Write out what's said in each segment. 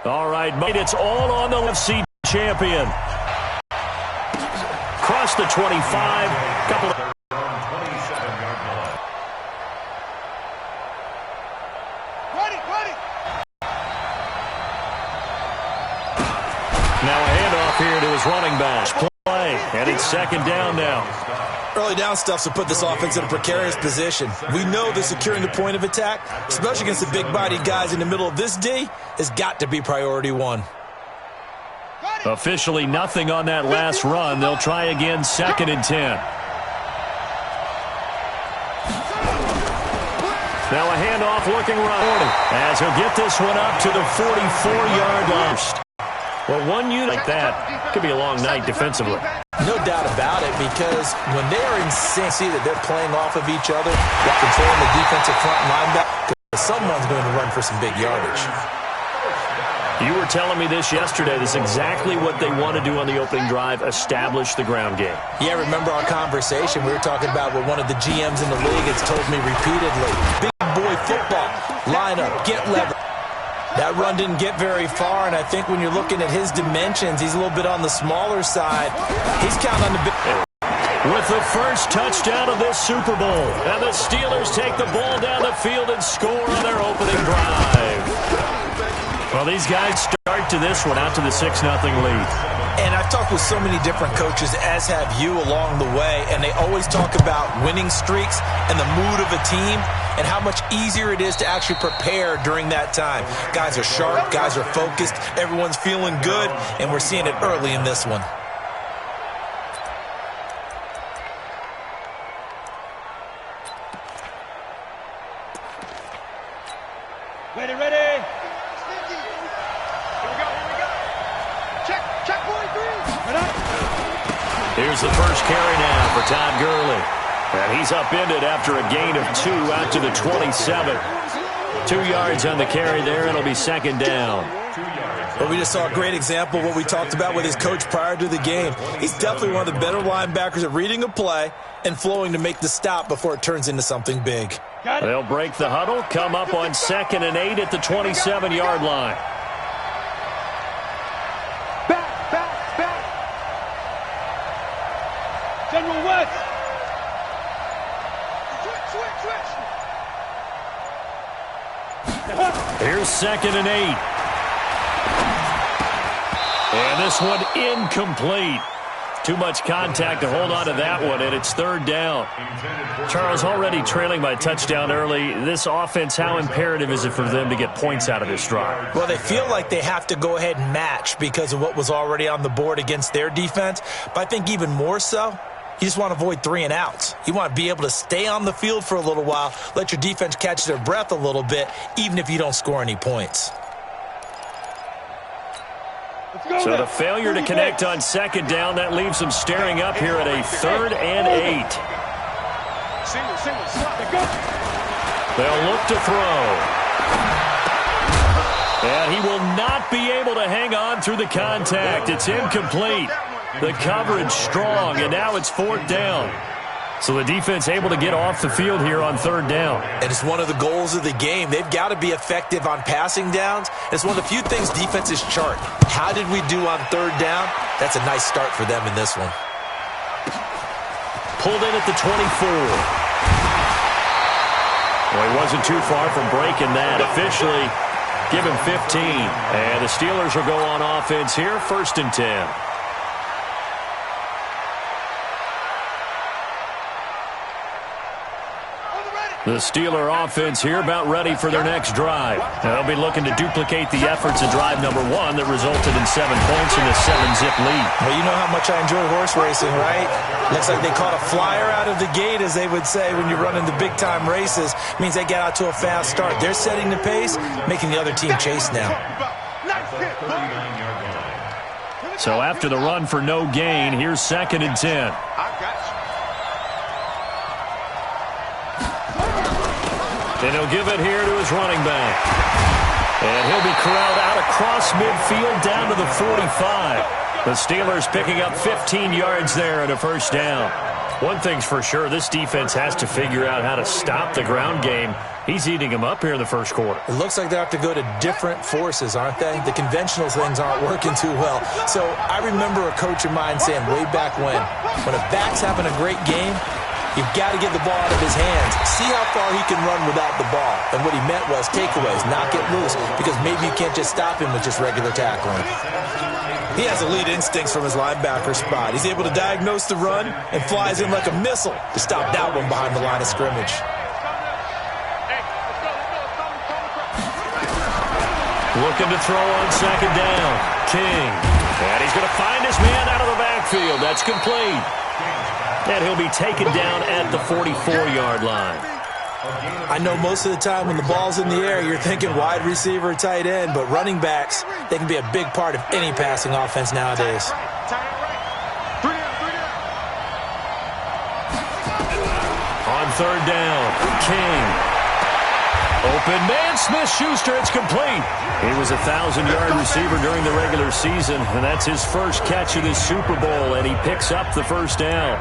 All right, mate, it's all on the UFC champion. Cross the 25. Couple of... Now a handoff here to his running back. Play, and it's second down now. Early down stuff to put this offense in a precarious position. We know that securing the point of attack, especially against the big-bodied guys in the middle of this D, has got to be priority one. Officially nothing on that last run. They'll try again, second and 10. Now a handoff looking right as he'll get this one up to the 44-yard line. Well, one unit like that could be a long night defensively. No doubt about it, because when they're in sync, see that they're playing off of each other while controlling the defensive front linebacker, someone's going to run for some big yardage. You were telling me this yesterday. This is exactly what they want to do on the opening drive, establish the ground game. Yeah, remember our conversation? We were talking about what one of the GMs in the league has told me repeatedly. Big boy football. Line up, get leverage. That run didn't get very far, and I think when you're looking at his dimensions, he's a little bit on the smaller side. He's counting on the big... With the first touchdown of this Super Bowl, and the Steelers take the ball down the field and score on their opening drive. Well, these guys start to this one out to the 6-0 lead. And I've talked with so many different coaches, as have you, along the way, and they always talk about winning streaks and the mood of a team and how much easier it is to actually prepare during that time. Guys are sharp, guys are focused, everyone's feeling good, and we're seeing it early in this one. Ready, ready. Here's the first carry now for Todd Gurley. And he's upended after a gain of 2 out to the 27. 2 yards on the carry there, and it'll be second down. Well, we just saw a great example of what we talked about with his coach prior to the game. He's definitely one of the better linebackers at reading a play and flowing to make the stop before it turns into something big. They'll break the huddle, come up on 2nd and 8 at the 27-yard line. General West. Here's 2nd and 8. And this one incomplete. Too much contact to hold on to that one, and it's third down. Charles, already trailing by a touchdown early. This offense, how imperative is it for them to get points out of this drive? Well, they feel like they have to go ahead and match because of what was already on the board against their defense. But I think even more so, you just want to avoid 3 and outs. You want to be able to stay on the field for a little while, let your defense catch their breath a little bit, even if you don't score any points. So the failure to connect on 2nd down, that leaves them staring up here at a 3rd and 8. They'll look to throw. And he will not be able to hang on through the contact. It's incomplete. The coverage strong, and now it's 4th down. So the defense able to get off the field here on 3rd down. And it's one of the goals of the game. They've got to be effective on passing downs. It's one of the few things defenses chart. How did we do on 3rd down? That's a nice start for them in this one. Pulled in at the 24. Well, he wasn't too far from breaking that. Officially, give him 15. And the Steelers will go on offense here, 1st and 10. The Steeler offense here about ready for their next drive. They'll be looking to duplicate the efforts of drive number 1 that resulted in 7 points in a 7-zip lead. Well, you know how much I enjoy horse racing, right? Looks like they caught a flyer out of the gate, as they would say when you're running the big-time races. Means they get out to a fast start. They're setting the pace, making the other team chase now. So after the run for no gain, here's 2nd and 10. And he'll give it here to his running back. And he'll be corralled out across midfield down to the 45. The Steelers picking up 15 yards there at a 1st down. One thing's for sure, this defense has to figure out how to stop the ground game. He's eating them up here in the first quarter. It looks like they have to go to different forces, aren't they? The conventional things aren't working too well. So I remember a coach of mine saying way back when a back's having a great game, you've got to get the ball out of his hands. See how far he can run without the ball. And what he meant was takeaways, knock it loose, because maybe you can't just stop him with just regular tackling. He has elite instincts from his linebacker spot. He's able to diagnose the run and flies in like a missile to stop that one behind the line of scrimmage. Looking to throw on second down. King. And he's going to find his man out of the backfield. That's complete. And he'll be taken down at the 44-yard line. I know most of the time when the ball's in the air, you're thinking wide receiver, tight end, but running backs, they can be a big part of any passing offense nowadays. On third down, King. Open man, Smith-Schuster, it's complete. He was a 1,000-yard receiver during the regular season, and that's his first catch of this Super Bowl, and he picks up the first down.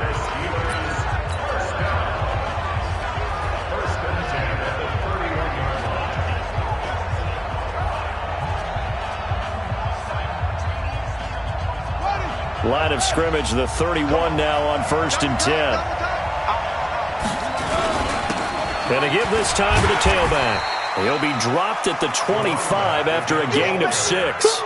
Line of scrimmage, the 31 now on 1st and 10. And a give this time to the tailback. He'll be dropped at the 25 after a gain of 6.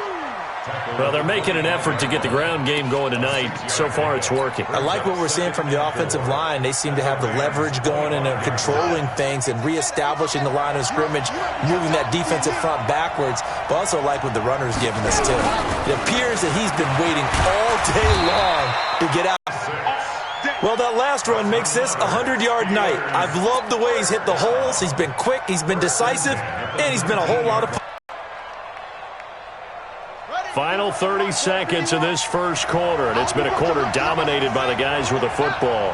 Well, they're making an effort to get the ground game going tonight. So far, it's working. I like what we're seeing from the offensive line. They seem to have the leverage going and they're controlling things and reestablishing the line of scrimmage, moving that defensive front backwards. But also like what the runner's giving us, too. It appears that he's been waiting all day long to get out. Well, that last run makes this a 100-yard night. I've loved the way he's hit the holes. He's been quick, he's been decisive, and he's been a whole lot of fun. Final 30 seconds of this first quarter, and it's been a quarter dominated by the guys with the football.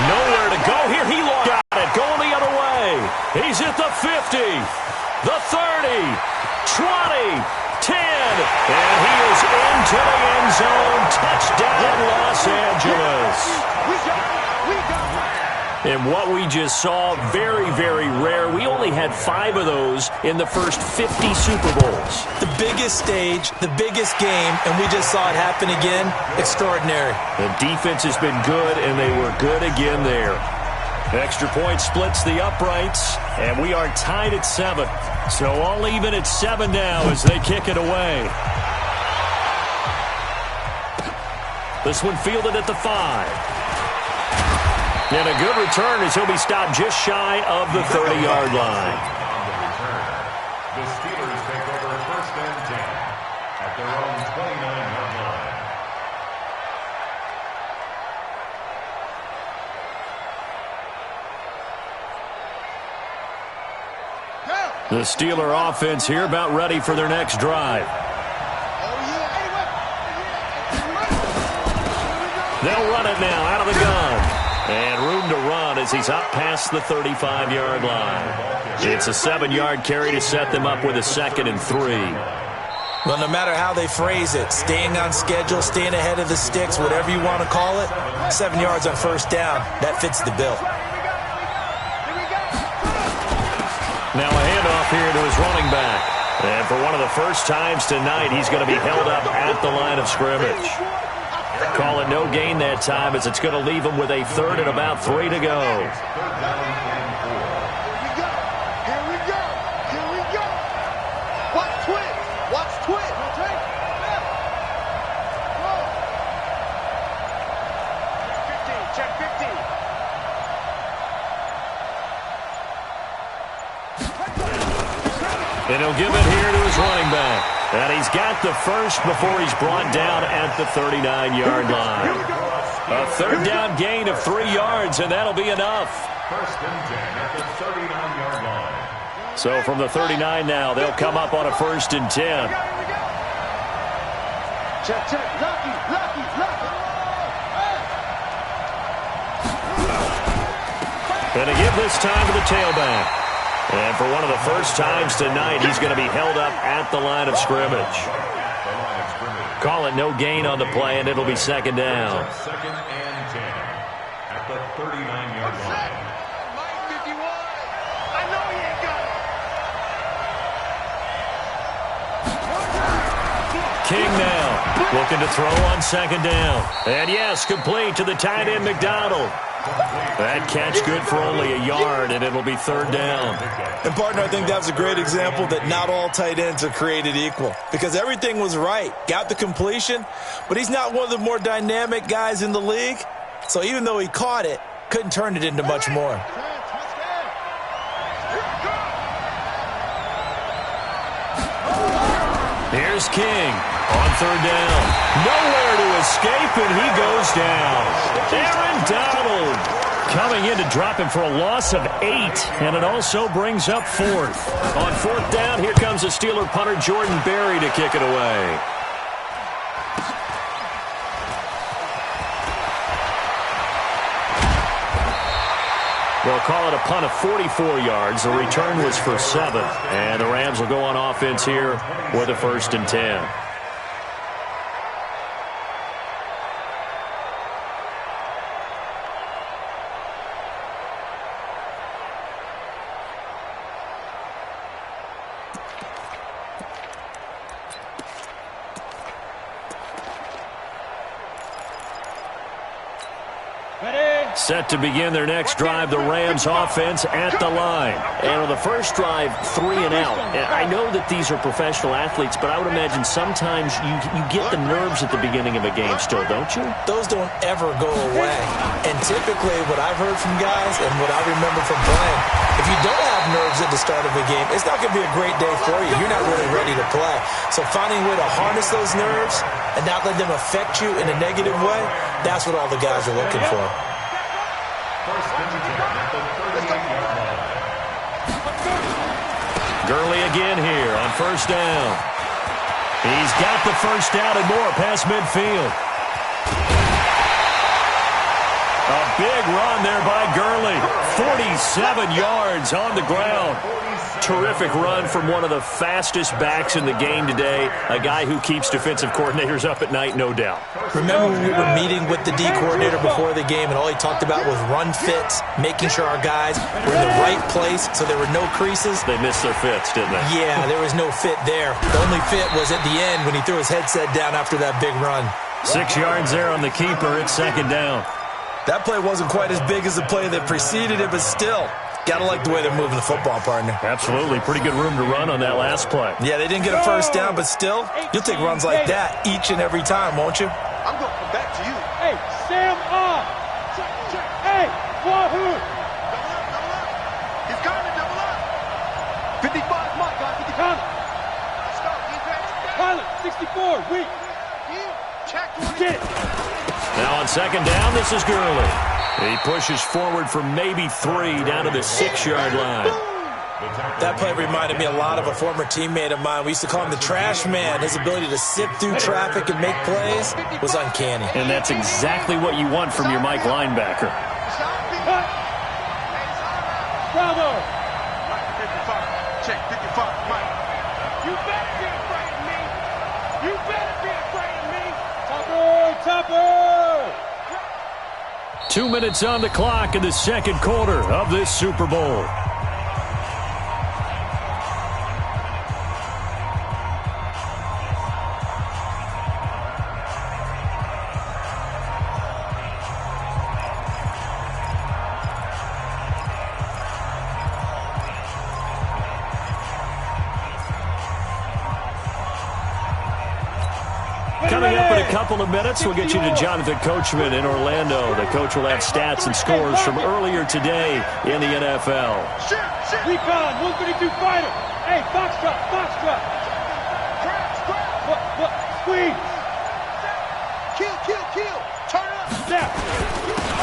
Nowhere to go here. He got it. Going the other way. He's at the 50, the 30, 20, 10, and he is into the end zone. Touchdown, Los Angeles. And what we just saw, very, very rare. We only had 5 of those in the first 50 Super Bowls. The biggest stage, the biggest game, and we just saw it happen again. Extraordinary. The defense has been good, and they were good again there. Extra point splits the uprights, and we are tied at 7. So all even at 7 now as they kick it away. This one fielded at the 5. And a good return as he'll be stopped just shy of the 30-yard line. The Steelers take over 1st and 10 at their own 29-yard line. The Steeler offense here about ready for their next drive. They'll run it now out of the gun. And room to run as he's up past the 35-yard line. It's a 7-yard carry to set them up with a 2nd and 3. Well, no matter how they phrase it, staying on schedule, staying ahead of the sticks, whatever you want to call it, 7 yards on 1st down, that fits the bill. Now a handoff here to his running back. And for one of the first times tonight, he's going to be held up at the line of scrimmage. Call it no gain that time as it's going to leave him with a 3rd and about 3 to go. Here we go. Watch twit. Check 50. And he'll give it here to his running back. And he's got the first before he's brought down at the 39-yard line. A 3rd down gain of 3 yards, and that'll be enough. 1st and 10 at the 39-yard line. So from the 39 now, they'll come up on a 1st and 10. Check. Lucky. And to give this time to the tailback. And for one of the first times tonight, he's going to be held up at the line of scrimmage. The line of scrimmage. Call it no gain on the play, and it'll be second down. Second and 10 at the 39-yard line. Mike 51. I know he ain't got it. King now looking to throw on second down. And yes, complete to the tight end McDonald. That catch good for only a yard, and it'll be third down. And, partner, I think that was a great example that not all tight ends are created equal because everything was right. Got the completion, but he's not one of the more dynamic guys in the league. So even though he caught it, couldn't turn it into much more. Here's King on third down. Nowhere to escape, and he goes down. Aaron Donald coming in to drop him for a loss of 8, and it also brings up fourth. On fourth down, here comes the Steeler punter Jordan Berry to kick it away. They'll call it a punt of 44 yards. The return was for 7. And the Rams will go on offense here with a 1st and 10. Set to begin their next drive, the Rams offense at the line. And on the first drive, 3 and out. And I know that these are professional athletes, but I would imagine sometimes you get the nerves at the beginning of a game still, don't you? Those don't ever go away. And typically what I've heard from guys and what I remember from playing, if you don't have nerves at the start of a game, it's not going to be a great day for you. You're not really ready to play. So finding a way to harness those nerves and not let them affect you in a negative way, that's what all the guys are looking for. Gurley again here on first down. He's got the first down and more past midfield. A big run there by Gurley. 47 yards on the ground. Terrific run from one of the fastest backs in the game today. A guy who keeps defensive coordinators up at night, no doubt. Remember when we were meeting with the D coordinator before the game and all he talked about was run fits, making sure our guys were in the right place so there were no creases? They missed their fits, didn't they? Yeah, there was no fit there. The only fit was at the end when he threw his headset down after that big run. 6 yards there on the keeper. It's second down. That play wasn't quite as big as the play that preceded it, but still, got to like the way they're moving the football, partner. Absolutely. Pretty good room to run on that last play. Yeah, they didn't get a first down, but still, you'll take runs like that each and every time, won't you? I'm going to come back to you. Hey, Sam off. Hey, Wahoo. Double up. He's coming, double up. 55, Mike, got 50. Let's go, defense. Pilot, 64, weak. Check. Get it. Now on second down, this is Gurley. He pushes forward for maybe 3 down to the 6-yard line. That play reminded me a lot of a former teammate of mine. We used to call him the trash man. His ability to sift through traffic and make plays was uncanny. And that's exactly what you want from your Mike linebacker. Bravo. Mike, 55. Check, 55, Mike. You better be afraid of me. You better be afraid of me. Topper. 2 minutes on the clock in the second quarter of this Super Bowl. Coming up in a couple of minutes, we'll get you to Jonathan Coachman in Orlando. The coach will have stats and scores from earlier today in the NFL. Recon, 132 fighter. Hey, Foxtrot. Squeeze. Kill. Turn up. Step.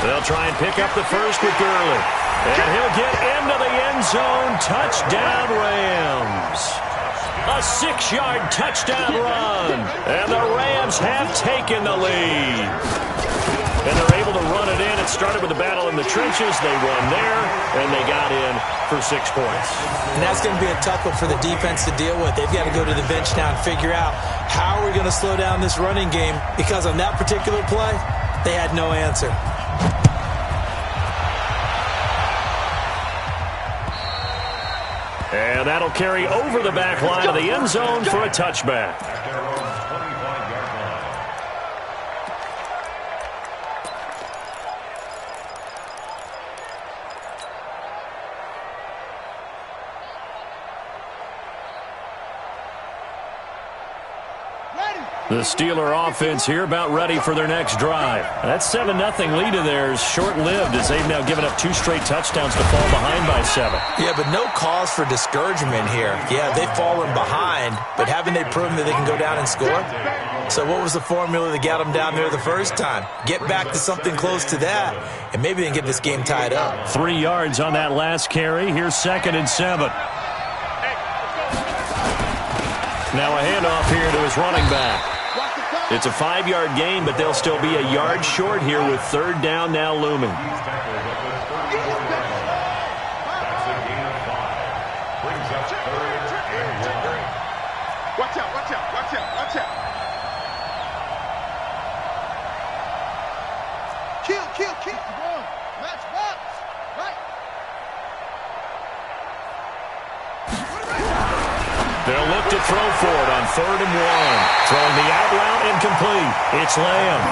They'll try and pick up the first with Gurley. And he'll get into the end zone. Touchdown, Rams. A 6-yard touchdown run. And the Rams have taken the lead. and they're able to run it in. It started with a battle in the trenches. They won there, and they got in for 6 points. And that's going to be a tough one for the defense to deal with. They've got to go to the bench now and figure out how are we going to slow down this running game, because on that particular play, they had no answer. And that'll carry over the back line of the end zone for a touchback. The Steeler offense here about ready for their next drive. That 7-0 lead of theirs short-lived as they've now given up 2 straight touchdowns to fall behind by 7. Yeah, but no cause for discouragement here. Yeah, they've fallen behind, but haven't they proven that they can go down and score? So what was the formula that got them down there the first time? Get back to something close to that, and maybe they can get this game tied up. 3 yards on that last carry. Here's 2nd and 7. Now a handoff here to his running back. It's a 5-yard gain, but they'll still be a yard short here with 3rd down now looming. That's a gain of 5. Brings up 3rd and 1. Watch out, watch out, watch out, watch out. Kill. Match box. Right. They'll look to throw for it on 3rd and 1. Throwing the out route incomplete. It's Lamb.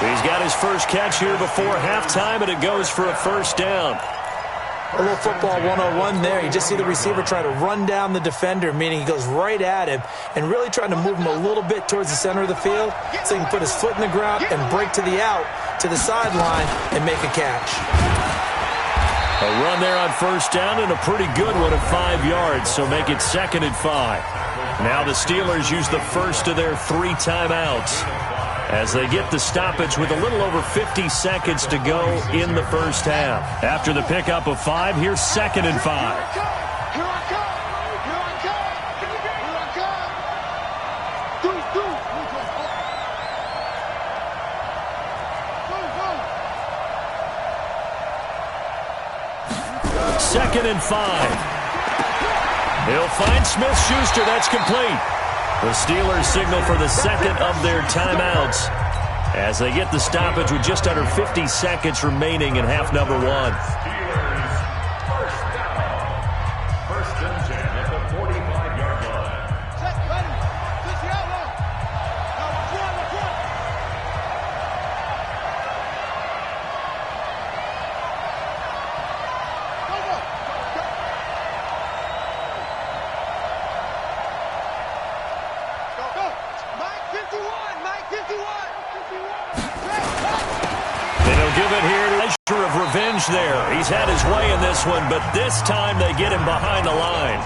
He's got his first catch here before halftime, and it goes for a 1st down. A little football 101 there. You just see the receiver try to run down the defender, meaning he goes right at him and really trying to move him a little bit towards the center of the field so he can put his foot in the ground and break to the out, to the sideline, and make a catch. A run there on 1st down and a pretty good one at 5 yards, so make it 2nd and 5. Now the Steelers use the first of their 3 timeouts as they get the stoppage with a little over 50 seconds to go in the first half. After the pickup of 5, here's 2nd and 5. Here I come. Do. 2nd and 5. He'll find Smith-Schuster. That's complete. The Steelers signal for the 2nd of their timeouts as they get the stoppage with just under 50 seconds remaining in half number 1. Steelers, 1st down. 1st and 10 at the 45-yard line. Set, ready. This the outlaw. Now watch one. Go. Mike 51. They don't give it here. Leisure of revenge there. He's had his way in this one, but this time they get him behind the line.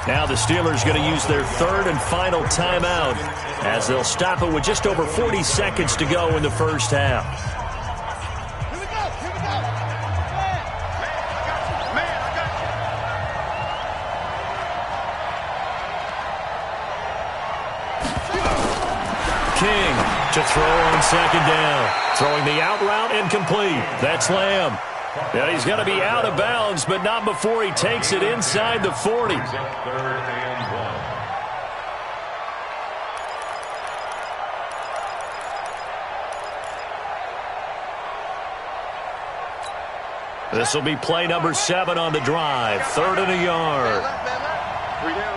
Now the Steelers going to use their 3rd and final timeout as they'll stop it with just over 40 seconds to go in the first half. Here we go. Man, I got you. King to throw on 2nd down. Throwing the out route incomplete. That's Lamb. Yeah, he's going to be out of bounds, but not before he takes it inside the 40. 3rd and 1. This will be play number 7 on the drive. 3rd and a yard. Three down.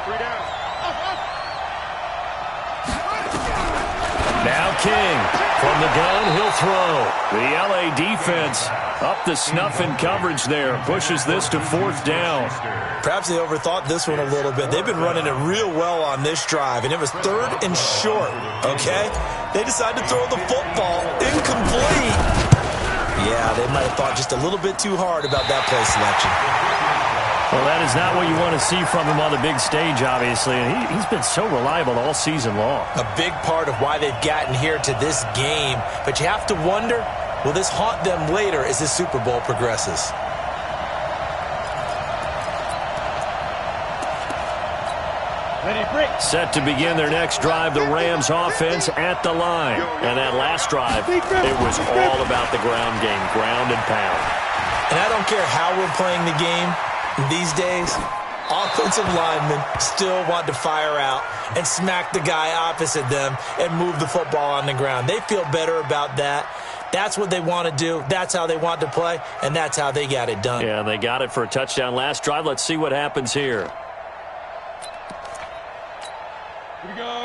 Now King from the gun, he'll throw. The LA defense up the snuff in coverage there. Pushes this to 4th down. Perhaps they overthought this one a little bit. They've been running it real well on this drive, and it was 3rd and short, okay? They decided to throw the football incomplete. Yeah, they might have thought just a little bit too hard about that play selection. Well, that is not what you want to see from him on the big stage, obviously. And he's been so reliable all season long. A big part of why they've gotten here to this game. But you have to wonder, will this haunt them later as this Super Bowl progresses? Set to begin their next drive, the Rams offense at the line. And that last drive, it was all about the ground game, ground and pound. And I don't care how we're playing the game these days, offensive linemen still want to fire out and smack the guy opposite them and move the football on the ground. They feel better about that. That's what they want to do. That's how they want to play, and that's how they got it done. Yeah, and they got it for a touchdown last drive. Let's see what happens here.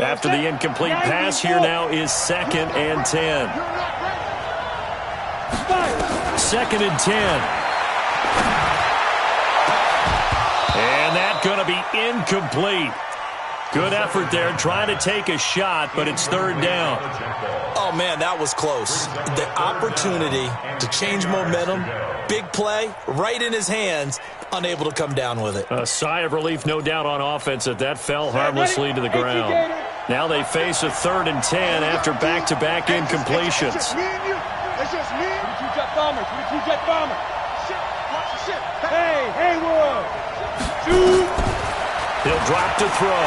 After the incomplete pass, here now is 2nd and 10. 2nd and 10. And that's going to be incomplete. Good effort there, trying to take a shot, but it's 3rd down. Oh, man, that was close. The opportunity to change momentum, big play, right in his hands, unable to come down with it. A sigh of relief, no doubt, on offense that fell harmlessly to the ground. Now they face a 3rd and 10 after back-to-back incompletions. It's just me and you. It's just me. 22 jet bombers. 22 jet bombers. Shit. Watch the shit. Hey, Haywood. Shoot. He'll drop to throw.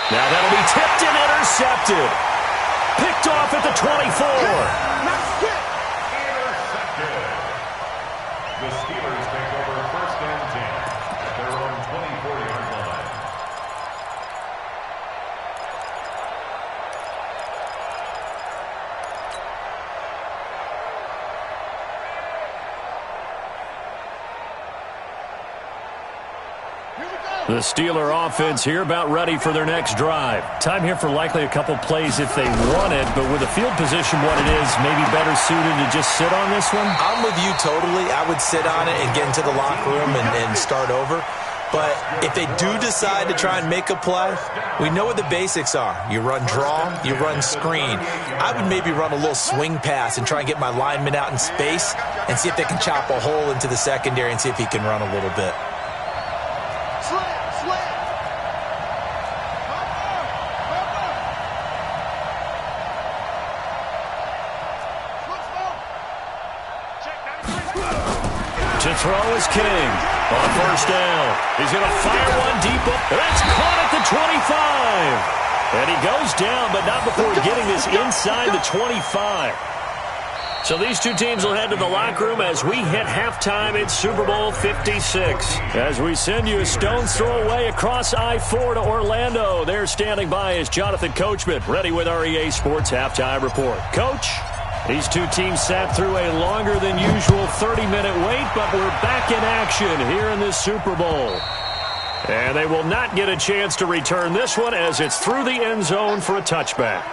Now that'll be tipped and intercepted. Picked off at the 24. Intercepted. The Steelers take over 1st and 10 at their own 24-yard line. The Steeler offense here about ready for their next drive. Time here for likely a couple plays if they want it, but with the field position what it is, maybe better suited to just sit on this one? I'm with you totally. I would sit on it and get into the locker room and start over. But if they do decide to try and make a play, we know what the basics are. You run draw, you run screen. I would maybe run a little swing pass and try and get my lineman out in space and see if they can chop a hole into the secondary and see if he can run a little bit. To throw is King on 1st down. He's going to fire one deep up. That's caught at the 25. And he goes down, but not before getting this inside the 25. So these two teams will head to the locker room as we hit halftime in Super Bowl 56. As we send you a stone's throw away across I-4 to Orlando. There standing by is Jonathan Coachman, ready with our EA Sports Halftime Report. Coach? These two teams sat through a longer than usual 30-minute wait, but we're back in action here in this Super Bowl. And they will not get a chance to return this one as it's through the end zone for a touchback.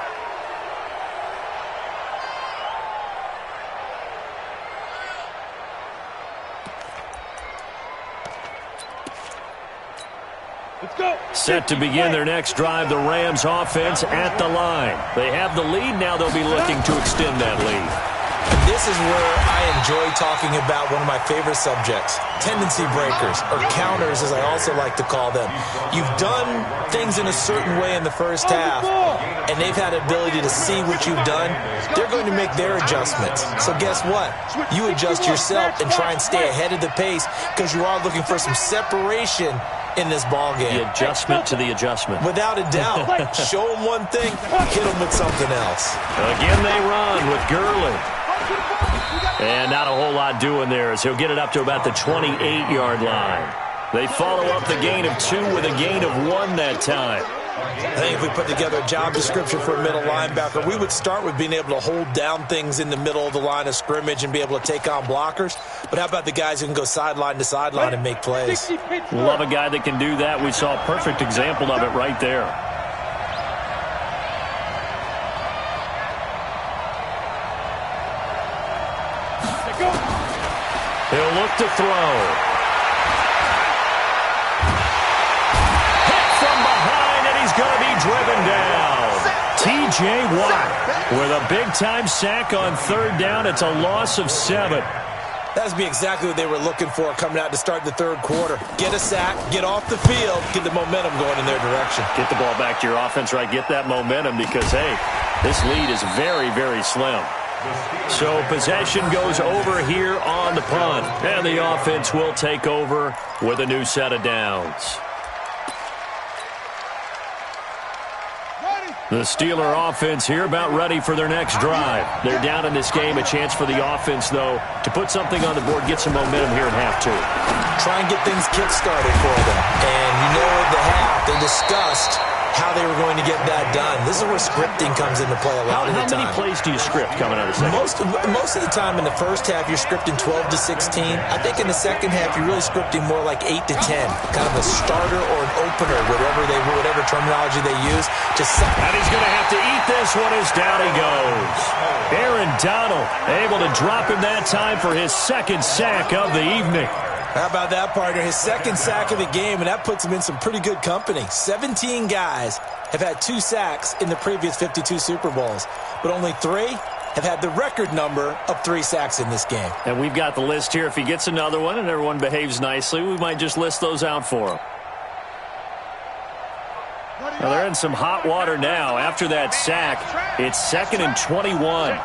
Set to begin their next drive, the Rams offense at the line. They have the lead. Now they'll be looking to extend that lead. This is where I enjoy talking about one of my favorite subjects, tendency breakers, or counters as I also like to call them. You've done things in a certain way in the first half, and they've had the ability to see what you've done. They're going to make their adjustments. So guess what? You adjust yourself and try and stay ahead of the pace because you are looking for some separation in this ball game. The adjustment to the adjustment. Without a doubt. Show them one thing, hit them with something else. Again they run with Gurley. And not a whole lot doing there as he'll get it up to about the 28-yard line. They follow up the gain of 2 with a gain of 1 that time. I think if we put together a job description for a middle linebacker, we would start with being able to hold down things in the middle of the line of scrimmage and be able to take on blockers. But how about the guys who can go sideline to sideline and make plays? Love a guy that can do that. We saw a perfect example of it right there. He'll look to throw. Going to be driven down. T.J. Watt with a big-time sack on 3rd down. It's a loss of 7. That's be exactly what they were looking for coming out to start the 3rd quarter. Get a sack, get off the field, get the momentum going in their direction. Get the ball back to your offense, right? Get that momentum because, hey, this lead is very, very slim. So possession goes over here on the punt. And the offense will take over with a new set of downs. The Steeler offense here about ready for their next drive. They're down in this game. A chance for the offense, though, to put something on the board, get some momentum here in half two. Try and get things kick-started for them. And you know at the half, they discussed how they were going to get that done. This is where scripting comes into play a lot of the time. How many plays do you script coming out of the second? Most of the time in the first half, you're scripting 12 to 16. I think in the second half, you're really scripting more like 8 to 10. Kind of a starter or an opener, whatever terminology they use. And he's going to have to eat this one as down he goes. Aaron Donald able to drop him that time for his second sack of the evening. How about that, partner? His second sack of the game, and that puts him in some pretty good company. 17 guys have had 2 sacks in the previous 52 Super Bowls, but only 3 have had the record number of 3 sacks in this game. And we've got the list here. If he gets another one and everyone behaves nicely, we might just list those out for him. Well, they're in some hot water now. After that sack, it's 2nd and 21.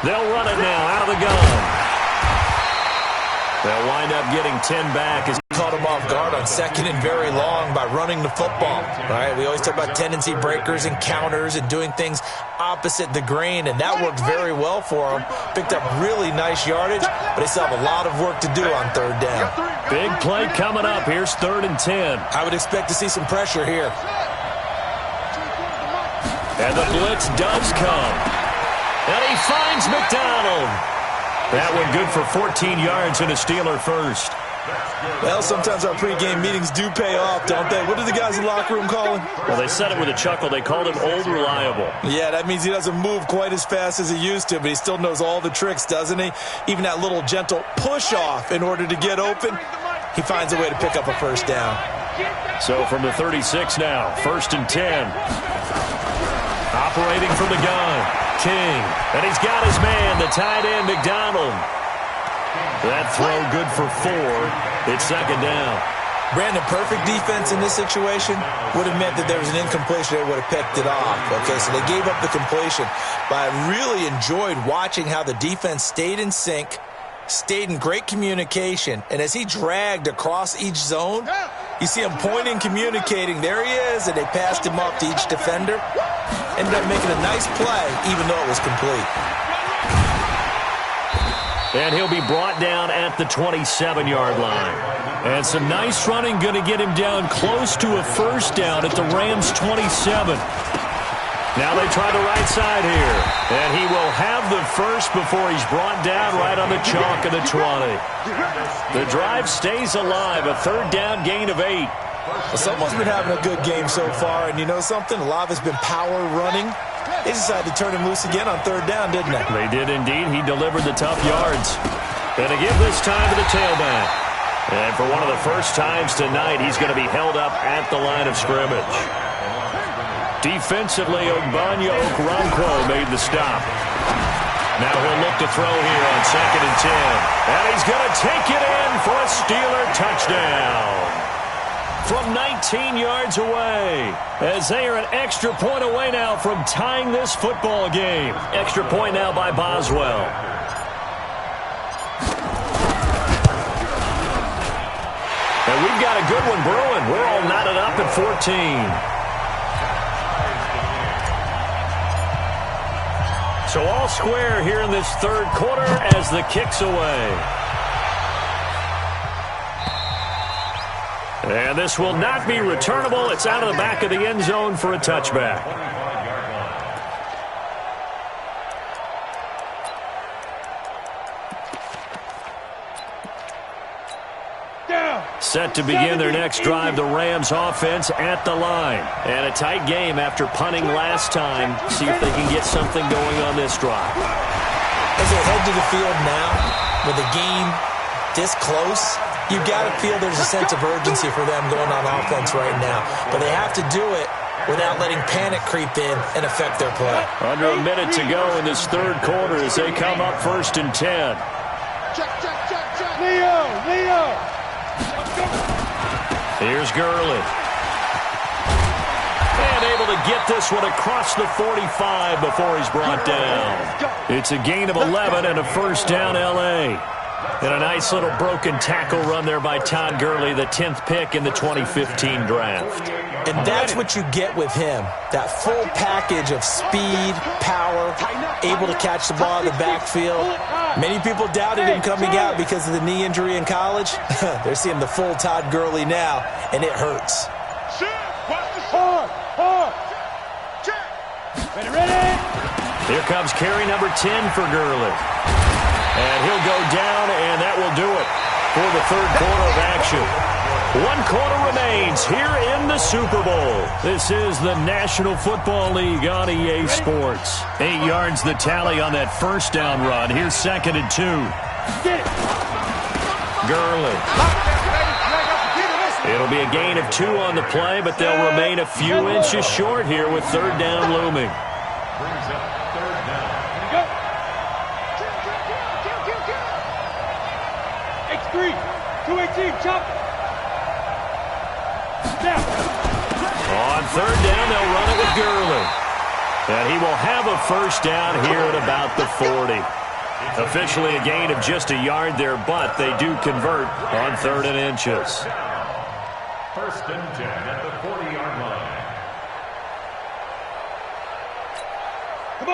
They'll run it now out of the gun. They'll wind up getting 10 back. As caught him off guard on 2nd and very long by running the football. Right? We always talk about tendency breakers and counters and doing things opposite the grain, and that worked very well for him. Picked up really nice yardage, but they still have a lot of work to do on 3rd down. Big play coming up. Here's 3rd and 10. I would expect to see some pressure here. And the blitz does come. And he finds McDonald. That one good for 14 yards and a Steeler first. Well, sometimes our pregame meetings do pay off, don't they? What do the guys in the locker room call him? Well, they said it with a chuckle. They called him Old Reliable. Yeah, that means he doesn't move quite as fast as he used to, but he still knows all the tricks, doesn't he? Even that little gentle push-off in order to get open, he finds a way to pick up a first down. So from the 36 now, 1st and 10. Operating from the gun. King, and he's got his man, the tight end, McDonald. That throw good for 4. It's 2nd down. Brandon, perfect defense in this situation would have meant that there was an incompletion. They would have picked it off. Okay, so they gave up the completion. But I really enjoyed watching how the defense stayed in sync, stayed in great communication, and as he dragged across each zone, you see him pointing, communicating. There he is, and they passed him off to each defender. Ended up making a nice play, even though it was complete. And he'll be brought down at the 27-yard line. And some nice running going to get him down close to a first down at the Rams' 27. Now they try the right side here. And he will have the first before he's brought down right on the chalk of the 20. The drive stays alive, a 3rd down gain of 8. Well, someone's been having a good game so far, and you know something? A lot of it's been power running. They decided to turn him loose again on 3rd down, didn't they? They did indeed. He delivered the tough yards. And to give this time to the tailback. And for one of the first times tonight, he's going to be held up at the line of scrimmage. Defensively, Ogbanya Okoronkwo made the stop. Now he'll look to throw here on 2nd and 10. And he's going to take it in for a Steeler touchdown. From 19 yards away, as they are an extra point away now from tying this football game. Extra point now by Boswell. And we've got a good one brewing. We're all knotted up at 14. So all square here in this 3rd quarter as the kick's away. And this will not be returnable. It's out of the back of the end zone for a touchback. Set to begin their next drive, the Rams offense at the line. And a tight game after punting last time. See if they can get something going on this drive. As they head to the field now, with the game this close, you've got to feel there's a sense of urgency for them going on offense right now. But they have to do it without letting panic creep in and affect their play. Under a minute to go in this 3rd quarter as they come up 1st and 10. Check. Leo. Here's Gurley. And able to get this one across the 45 before he's brought down. It's a gain of 11 and a first down, L.A. And a nice little broken tackle run there by Todd Gurley, the 10th pick in the 2015 draft. And that's what you get with him, that full package of speed, power, able to catch the ball in the backfield. Many people doubted him coming out because of the knee injury in college. They're seeing the full Todd Gurley now, and it hurts. Ready? Here comes carry number 10 for Gurley. And he'll go down, and that will do it for the third quarter of action. 1 quarter remains here in the Super Bowl. This is the National Football League on EA Sports. 8 yards the tally on that first down run. Here's 2nd and 2. Gurley. It'll be a gain of 2 on the play, but they'll remain a few inches short here with third down looming. Brings up third down. X3, 218, chop. Down. On third down, they'll run it with Gurley. And he will have a first down here at about the 40. Officially a gain of just a yard there, but they do convert on 3rd and inches. First and 10 at the 40-yard line.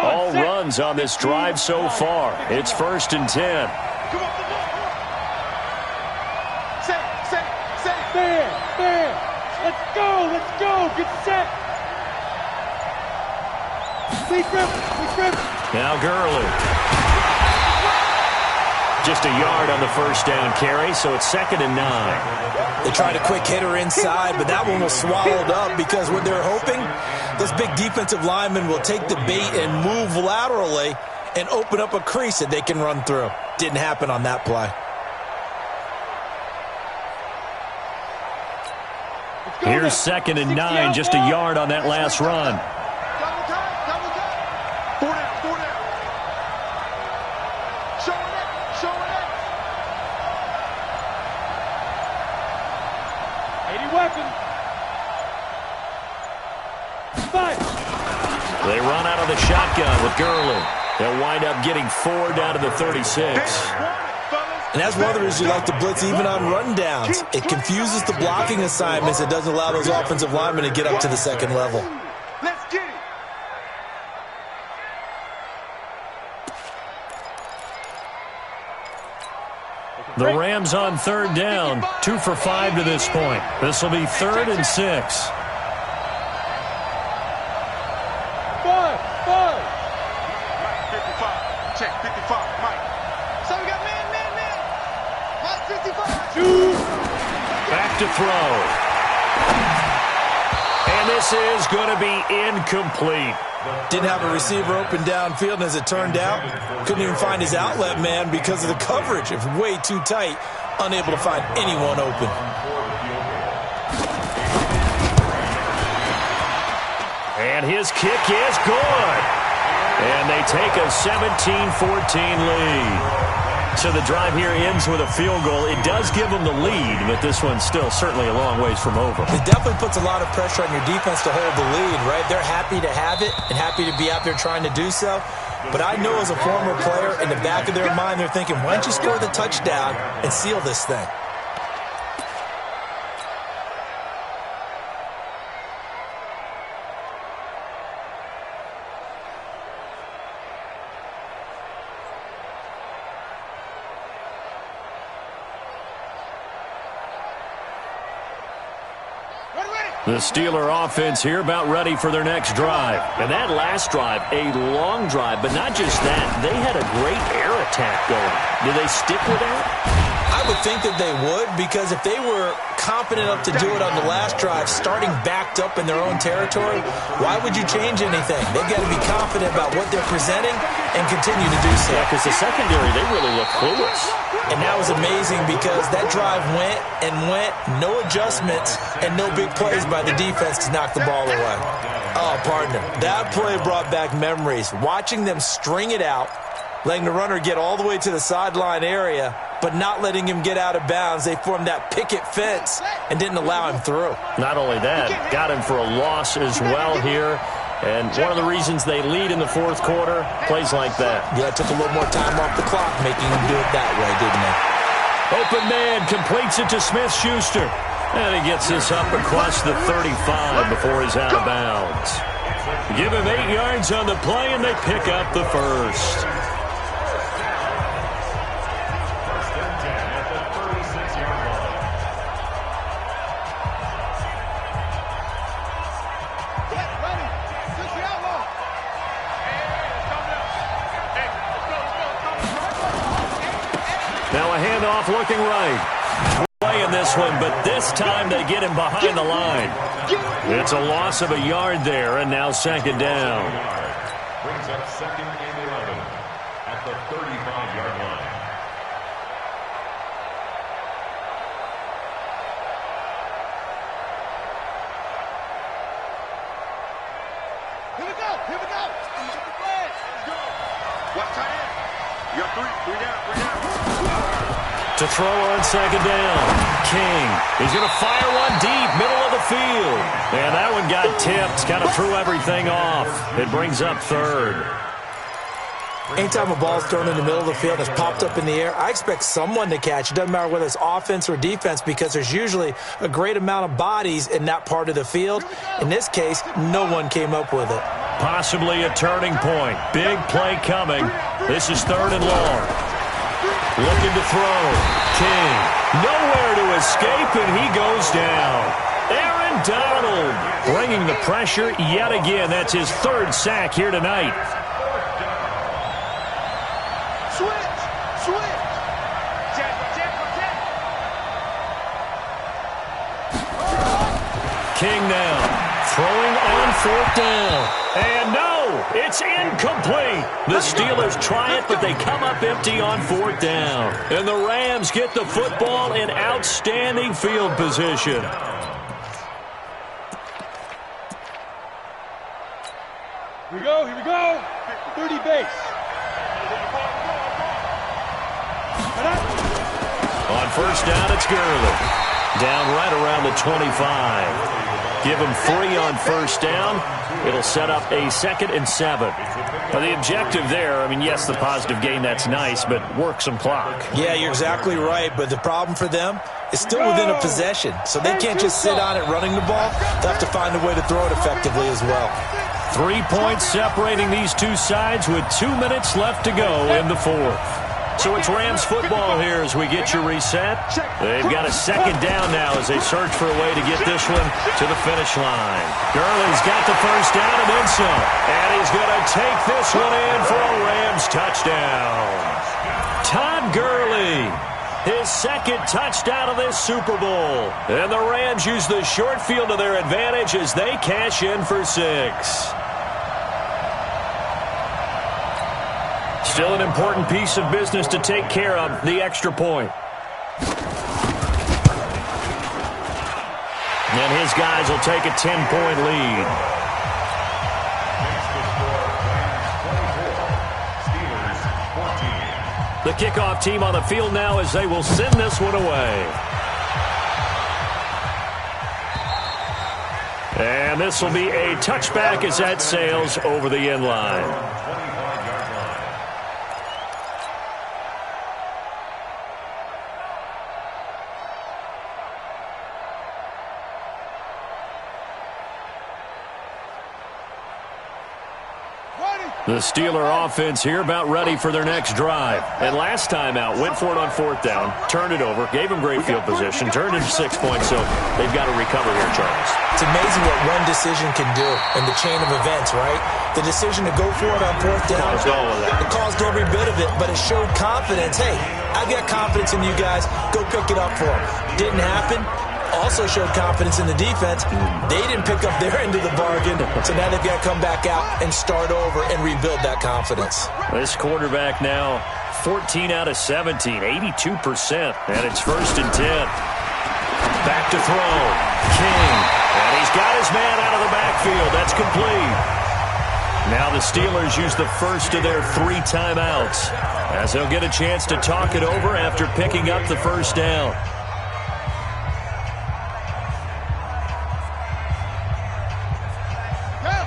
All runs on this drive so far. It's 1st and 10. Bam. Let's go. Get set. Please grip. Now Gurley. Just a yard on the first down carry, so it's 2nd and 9. They tried a quick hitter inside, but that one was swallowed up because what they're hoping, those big defensive linemen will take the bait and move laterally and open up a crease that they can run through. Didn't happen on that play. Here's 2nd and 9, just a yard on that last run. Double time. 4 down. Showing it. 80 weapons. 5. They run out of the shotgun with Gurley. They'll wind up getting 4 down to the 36. And that's one of the reasons you like to blitz even on rundowns. It confuses the blocking assignments. It doesn't allow those offensive linemen to get up to the second level. Let's get it. The Rams on third down, 2 for 5 to this point. This will be 3rd and 6. 5. Mike 55. Check 55. Mike. So we got man. Mike 55. 2. Back to throw. And this is going to be incomplete. Didn't have a receiver open downfield, and as it turned out, couldn't even find his outlet man because of the coverage. It was way too tight, unable to find anyone open. And his kick is good. And they take a 17-14 lead. So the drive here ends with a field goal. It does give them the lead, but this one's still certainly a long ways from over. It definitely puts a lot of pressure on your defense to hold the lead, right? They're happy to have it and happy to be out there trying to do so. But I know as a former player, in the back of their mind, they're thinking, why don't you score the touchdown and seal this thing? The Steeler offense here about ready for their next drive. And that last drive, a long drive, but not just that. They had a great air attack going. Do they stick with that? I would think that they would, because if they were confident enough to do it on the last drive, starting backed up in their own territory, why would you change anything? They've got to be confident about what they're presenting and continue to do so. Yeah, because the secondary, they really look clueless. And that was amazing because that drive went, no adjustments, and no big plays by the defense to knock the ball away. Oh, partner, that play brought back memories. Watching them string it out, letting the runner get all the way to the sideline area, but not letting him get out of bounds. They formed that picket fence and didn't allow him through. Not only that, got him for a loss as well here. And one of the reasons they lead in the fourth quarter, plays like that. Yeah, it took a little more time off the clock, making him do it that way, didn't it? Open man completes it to Smith-Schuster. And he gets this up across the 35 before he's out of bounds. Give him 8 yards on the play, and they pick up the first. Now a handoff looking right. Playing this one, but this time they get him behind the line. It's a loss of a yard there, and now second down. Brings up second and 11 at the 35-yard line. Here we go. Here we go. Let's go. Watch tight end. You got three down. To throw on second down. King. He's going to fire one deep, middle of the field. And that one got tipped, kind of threw everything off. It brings up third. Anytime a ball's thrown in the middle of the field and it's popped up in the air, I expect someone to catch. It doesn't matter whether it's offense or defense, because there's usually a great amount of bodies in that part of the field. In this case, no one came up with it. Possibly a turning point. Big play coming. This is third and long. Looking to throw. King. Nowhere to escape, and he goes down. Aaron Donald bringing the pressure yet again. That's his third sack here tonight. Switch. King now. Throwing on fourth down. And no, it's incomplete. The Steelers try it, but they come up empty on fourth down. And the Rams get the football in outstanding field position. Here we go. 30 base. On first down, it's Gurley. Down right around the 25. Give him 3 on first down. It'll set up a 2nd and 7. Now, the objective there, I mean, yes, the positive gain, that's nice, but work some clock. Yeah, you're exactly right, but the problem for them is still within a possession, so they can't just sit on it running the ball. They'll have to find a way to throw it effectively as well. 3 points separating these two sides with 2 minutes left to go in the fourth. So it's Rams football here as we get you reset. They've got a second down now as they search for a way to get this one to the finish line. Gurley's got the first down and then some. And he's going to take this one in for a Rams touchdown. Todd Gurley, his second touchdown of this Super Bowl. And the Rams use the short field to their advantage as they cash in for 6. Still an important piece of business to take care of, the extra point. And his guys will take a 10-point lead. The kickoff team on the field now as they will send this one away. And this will be a touchback as that sails over the end line. The Steeler offense here about ready for their next drive. And last time out, went for it on fourth down, turned it over, gave them great field position, turned it to 6 points, so they've got to recover here, Charles. It's amazing what one decision can do in the chain of events, right? The decision to go for it on fourth down, it caused every bit of it, but it showed confidence. Hey, I've got confidence in you guys. Go pick it up for them. Didn't happen. Also showed confidence in the defense. They didn't pick up their end of the bargain, so now they've got to come back out and start over and rebuild that confidence. This quarterback now 14 out of 17, 82%, and it's 1st and 10. Back to throw. King, and he's got his man out of the backfield. That's complete. Now the Steelers use the first of their 3 timeouts, as they'll get a chance to talk it over after picking up the first down.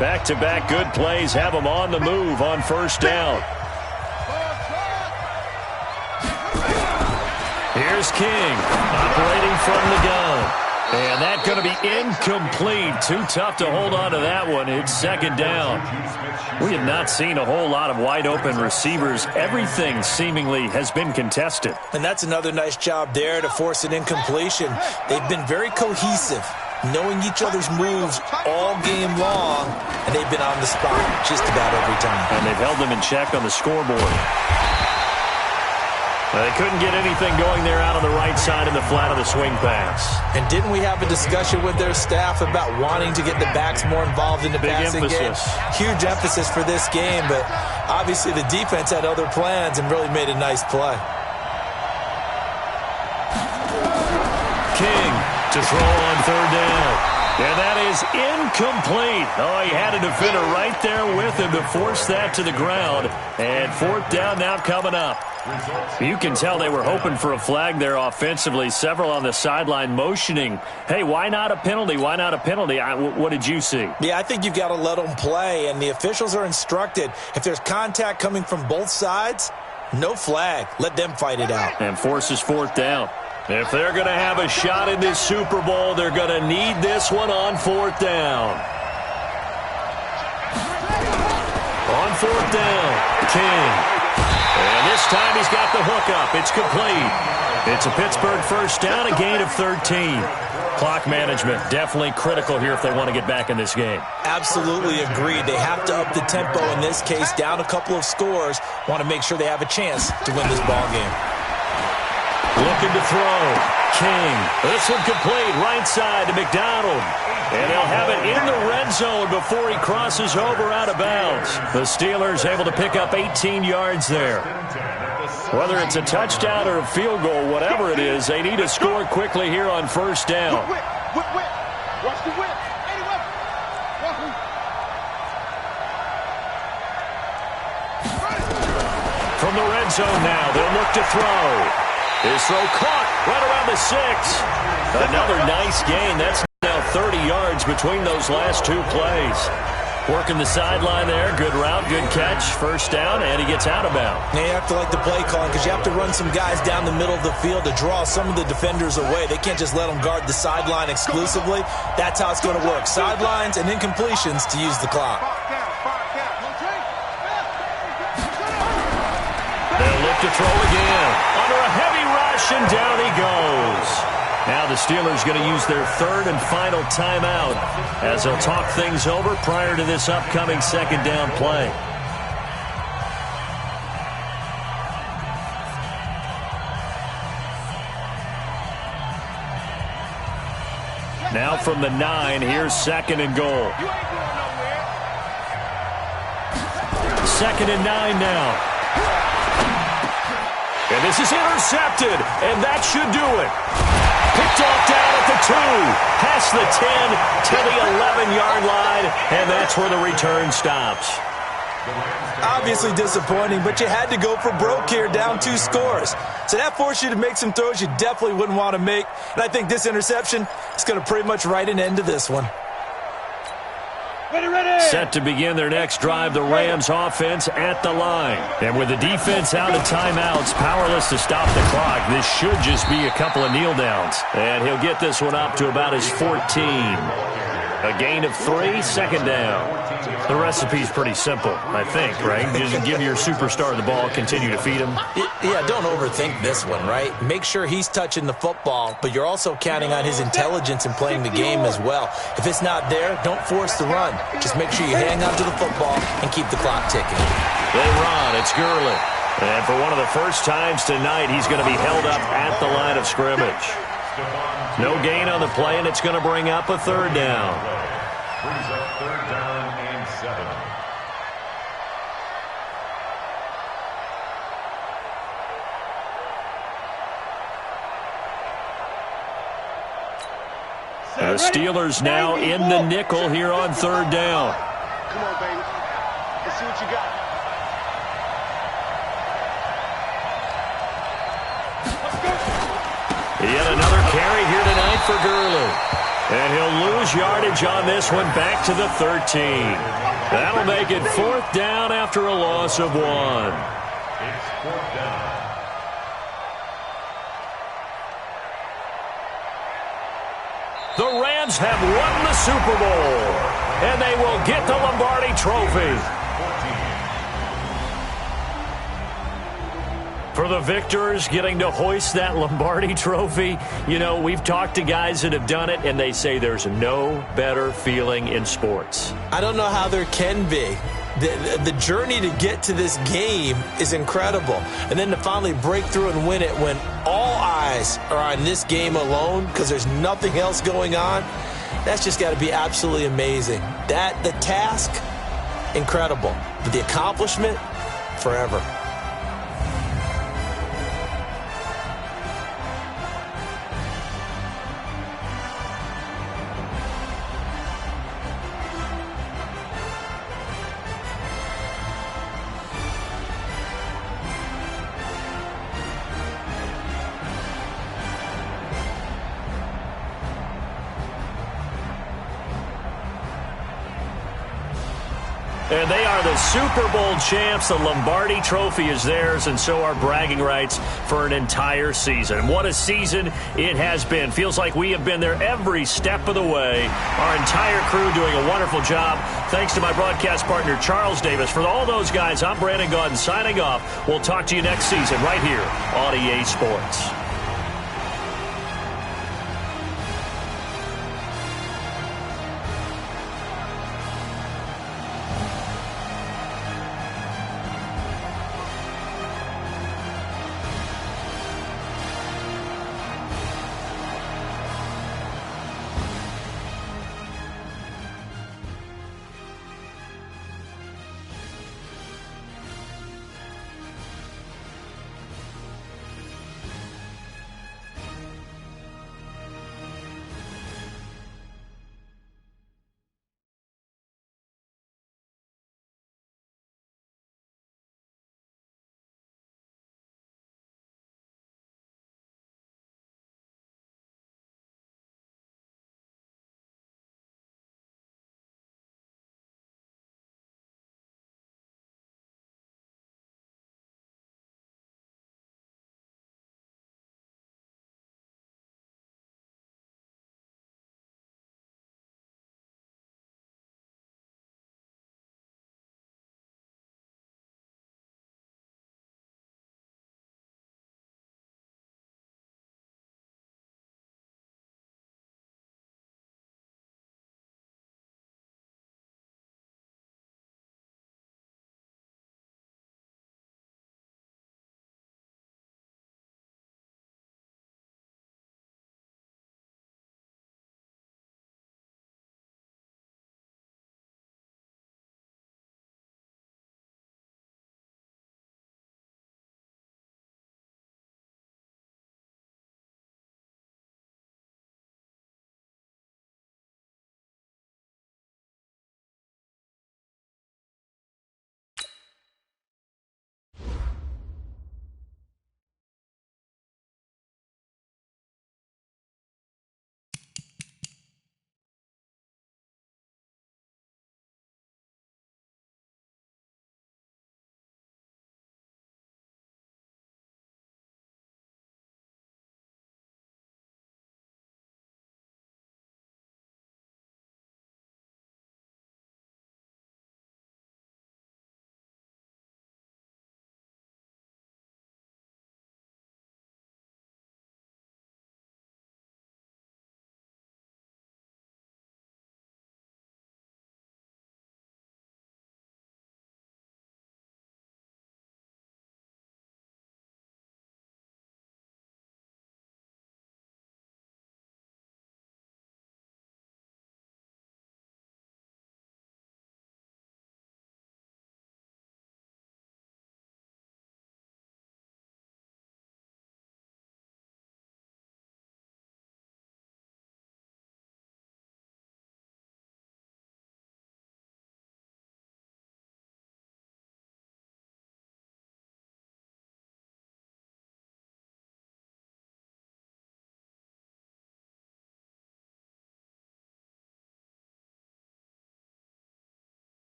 Back-to-back good plays have them on the move on first down. Here's King, operating from the gun. And that's going to be incomplete. Too tough to hold on to that one. It's second down. We have not seen a whole lot of wide-open receivers. Everything seemingly has been contested. And that's another nice job there to force an incompletion. They've been very cohesive, knowing each other's moves all game long, and they've been on the spot just about every time. And they've held them in check on the scoreboard. They couldn't get anything going there out on the right side in the flat of the swing pass. And didn't we have a discussion with their staff about wanting to get the backs more involved in the passing game? Huge emphasis for this game, but obviously the defense had other plans and really made a nice play. King to throw on third down. And that is incomplete. Oh, he had a defender right there with him to force that to the ground. And fourth down now coming up. You can tell they were hoping for a flag there offensively. Several on the sideline motioning, hey, why not a penalty? Why not a penalty? What did you see? Yeah, I think you've got to let them play, and the officials are instructed. If there's contact coming from both sides, no flag. Let them fight it out. And forces fourth down. If they're going to have a shot in this Super Bowl, they're going to need this one on fourth down. On fourth down, King. And this time he's got the hook up. It's complete. It's a Pittsburgh first down, a gain of 13. Clock management definitely critical here if they want to get back in this game. Absolutely agreed. They have to up the tempo in this case, down a couple of scores. Want to make sure they have a chance to win this ball game. Looking to throw. King. This one complete. Right side to McDonald. And they'll have it in the red zone before he crosses over out of bounds. The Steelers able to pick up 18 yards there. Whether it's a touchdown or a field goal, whatever it is, they need to score quickly here on first down. Whip. Watch the whip. From the red zone now, they'll look to throw. His throw caught right around the 6. Another nice gain. That's now 30 yards between those last 2 plays. Working the sideline there. Good route, good catch. First down, and he gets out of bounds. Now you have to like the play calling because you have to run some guys down the middle of the field to draw some of the defenders away. They can't just let them guard the sideline exclusively. That's how it's going to work. Sidelines and incompletions to use the clock. They'll look to throw again. Under a heavy rush, and down he goes. Now the Steelers going to use their third and final timeout as they'll talk things over prior to this upcoming second down play. Now from the 9, here's second and goal. Second and 9 now. And this is intercepted, and that should do it. Picked off down at the 2, past the 10 to the 11-yard line, and that's where the return stops. Obviously disappointing, but you had to go for broke here, down 2 scores. So that forced you to make some throws you definitely wouldn't want to make. And I think this interception is going to pretty much write an end to this one. Set to begin their next drive, the Rams offense at the line. And with the defense out of timeouts, powerless to stop the clock, this should just be a couple of kneel downs. And he'll get this one up to about his 14. A gain of 3, second down. The recipe's pretty simple, I think, right? Just give your superstar the ball, continue to feed him. Yeah, don't overthink this one, right? Make sure he's touching the football, but you're also counting on his intelligence in playing the game as well. If it's not there, don't force the run. Just make sure you hang on to the football and keep the clock ticking. They run. It's Gurley. And for one of the first times tonight, he's going to be held up at the line of scrimmage. No gain on the play, and it's going to bring up a third down. Brings up third down and 7. The Steelers now in the nickel here on third down. Come on, baby. Let's see what you got. Yet another carry here tonight for Gurley. And he'll lose yardage on this one, back to the 13. That'll make it 4th down after a loss of 1. It's 4th down. The Rams have won the Super Bowl, and they will get the Lombardi Trophy. For the victors, getting to hoist that Lombardi Trophy, you know, we've talked to guys that have done it, and they say there's no better feeling in sports. I don't know how there can be. The journey to get to this game is incredible. And then to finally break through and win it when all eyes are on this game alone because there's nothing else going on, that's just got to be absolutely amazing. The task, incredible. But the accomplishment, forever. And they are the Super Bowl champs. The Lombardi Trophy is theirs, and so are bragging rights for an entire season. And what a season it has been. Feels like we have been there every step of the way. Our entire crew doing a wonderful job. Thanks to my broadcast partner, Charles Davis. For all those guys, I'm Brandon Gaudin signing off. We'll talk to you next season right here on EA Sports.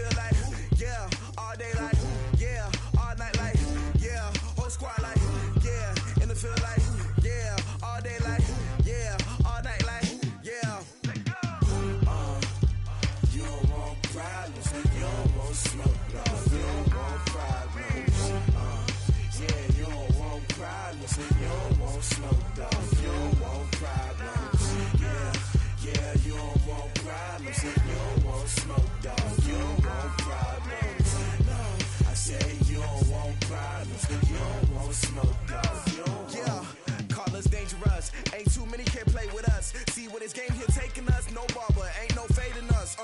field like, yeah, all day like, yeah, all night like, yeah, whole squad like, yeah, in the field like, yeah, all day like, yeah, all night like, yeah. You don't want problems, you don't want smoke, no, you don't want problems. Yeah, you don't want problems, you don't want smoke, dog, you don't want problems. Yeah, you don't want problems, you don't want smoke, dog, you don't want problems. No, I say you don't want problems, you don't want smoke, dog, you don't want. Yeah, call us dangerous, ain't too many can play with us. See what this game here taking us, no barber, ain't no fading us.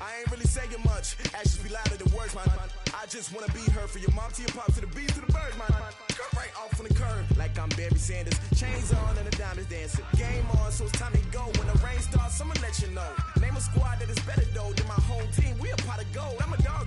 I ain't really saying much, actions be louder than words, man. I just wanna be heard from your mom to your pop to the beat to the bird, man. Cut right off on the curb, like I'm Barry Sanders. Chains on and the diamonds dancing. Game on, so it's time to go. When the rain starts, I'ma let you know. Name a squad that is better though than my whole team. We a pot of gold. I'm a dog